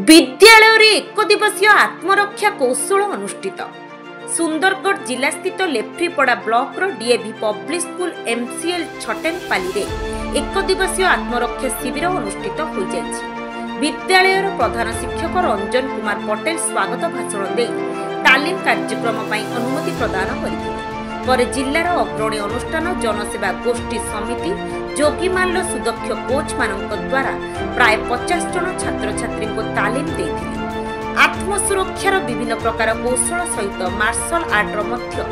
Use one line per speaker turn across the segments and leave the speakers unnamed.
विद्यालय एक दिवसीय आत्मरक्षा कौशल अनुष्ठित। सुंदरगढ़ जिला स्थित Lephripada block DAV public school MCL Chhatenpali रे एक दिवसीय आत्मरक्षा शिविर अनुष्ठित हो जायछि। विद्यालय प्रधान शिक्षक रंजन कुमार पटेल स्वागत भाषण दे तालीम कार्यक्रम अनुमति प्रदान करथिले। पर जिलार अग्रणी अनुष्ठान जनसेवा गोष्ठी समिति जोगीमाल सुदक्ष कोच मानक द्वारा प्राय 50 जन छात्र छात्री को तालीम देथिले। आत्मसुरक्षार विभिन्न प्रकार कौशल सहित मार्शल आर्टर मध्य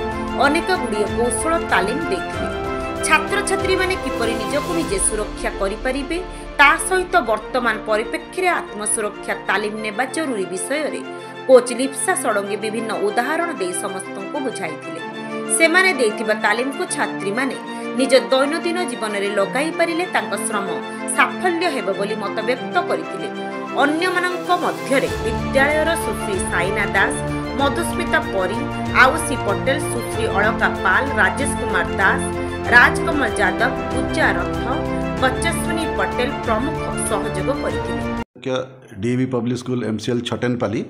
अनेक गुड़िए कौशल तालीम देथिले। छात्र छात्री माने किपरि निजको निजे सुरक्षा करिपारिबे ता सहित वर्तमान परिप्रेक्षी रे आत्मसुरक्षा तालीम नेबा जरूरी विषय रे कोच लिप्सा सडंगे विभिन्न उदाहरण दे समस्तन को बुझाइथिले। सेमाने देथिबा तालीम को छात्री माने निज दैनंदिन जीवन में लगाई पारिले तांको श्रम साफल्य हेबो बोली मत व्यक्त करथिले। अन्य मानक मध्य रे विद्यालयर सुश्री साइना दास, मधुस्मिता परी, आउसी पटेल, सुश्री अलका पाल, राजेश कुमार दास, राजकमल यादव, पूजा रथ, बच्चस्विनी पटेल प्रमुख सहयोग करथिले।
डीएवी पब्लिक स्कूल एमसीएल छटेनपाली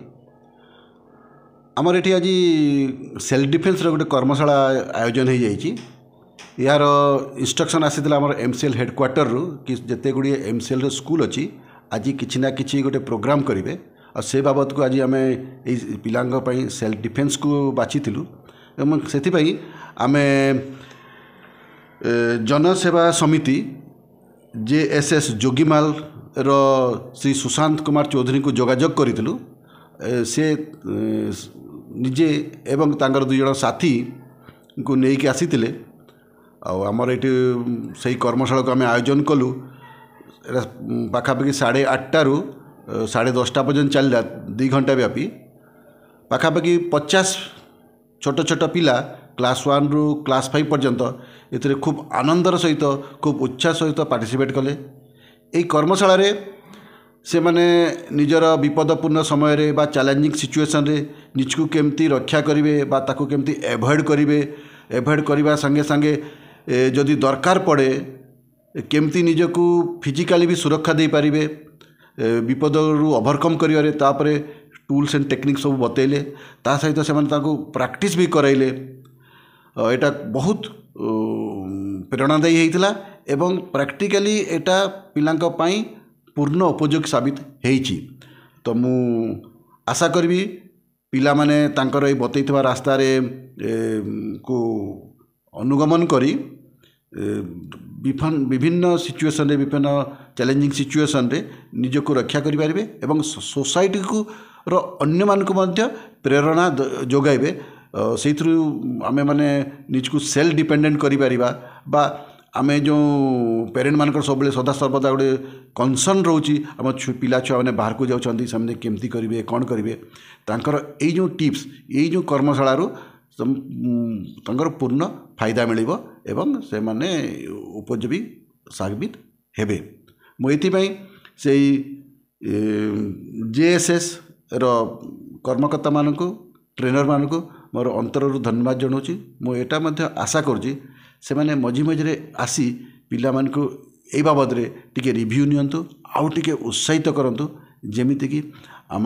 आमर एठी आज सेल्फ डिफेन्स गोटे कर्मशाला आयोजन हो जाइए। यार इंस्ट्रक्शन आसीला आमर एमसीएल हेडक्वार्टर रु कि जिते गुड़ी एमसीएल स्कूल अच्छी आज किसी ना किसी गोटे प्रोग्राम करेंगे और से बाबद को आज आम पाई सेल्फ डिफेन्स को बाछीलु। से आम जनसेवा समिति जेएसएस जोगीमाल रो श्री सुशांत कुमार चौधरी को जोगाजोग करूँ। से निजे एवं तांकर दुई जन साथी को लेकिन आसी आमर ये से कर्मशाला को आम आयोजन कलु। पाखापाखि 8:30 रु 10:30 पर्यंत चलला 2 घंटा व्यापी। पाखापाखि 50 छोट छोट पिला क्लास 1 रु क्लास 5 पर्यंत ये खूब आनंदर सहित खूब उत्साह सहित पार्टिसिपेट कले। यही कर्मशाला रे से माने निजर विपदपूर्ण समय रे बा चैलेंजिंग सिचुएशन रे निजको केमती रक्षा करिवे बा ताको केमती एवॉइड करवा संगे संगे जदि दरकार पड़े केमती निजको फिजिकली भी सुरक्षा दे पारिबे विपद रु ओवरकम करिवारे तापरे टूल्स एंड टेक्निक सब बतैले। ता सहित से माने ताको प्रैक्टिस भी कराइले। एटा बहुत प्रेरणादायी होइतिला एवं प्रैक्टिकली एटा पिलांक पई पूर्ण उपयोगी साबित होइछि। तो मु आशा करी पिला माने तांकर ए बतैथिबा रास्ता रे को अनुगमन करी विभिन्न सिचुएशन रे विभिन्न चैलेंजिंग सिचुएशन रे निजको रक्षा करि पारिबे एवं सोसाइटी को रो अन्य मान को मध्य प्रेरणा जोगाइबे। सेथरु आमे माने निजको सेल्फ डिपेंडेंट करि पारिबा बा आमे जो पेरेंट मानकर सब सदा सर्वदा गोटे कनसर्न रोची आम पिला छुआ मैंने बाहर को जाऊँच से केमती करेंगे कौन करेंगे तांकर यही जो टिप्स यही जो कर्मशाला पूर्ण फायदा मिलिबो एवं से माने उपयोगी साबित हेबे। मुझे से जेएसएस रो कर्मकर्ता मानक ट्रेनर मानक मोर अंतरु धन्यवाद जनाऊँ। मुझे आशा करुँची से माने मझी मझे आसी पिला मान को ए बाबद रे टिके रिव्यू नियंतु आउ टिके उत्साहित करंतु जेमिति कि आम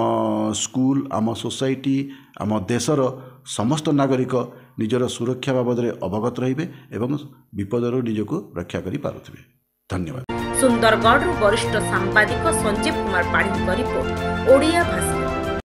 स्कूल आम सोसाइटी आम देशर समस्त नागरिक निजर सुरक्षा बाबद रे अवगत रहिबे एवं विपदर निजको रक्षा करि पारुथिबे। धन्यवाद।
सुंदरगढ़ वरिष्ठ सांबादिक संजीव कुमार पाढ़ी रिपोर्ट ओडिया भाषा।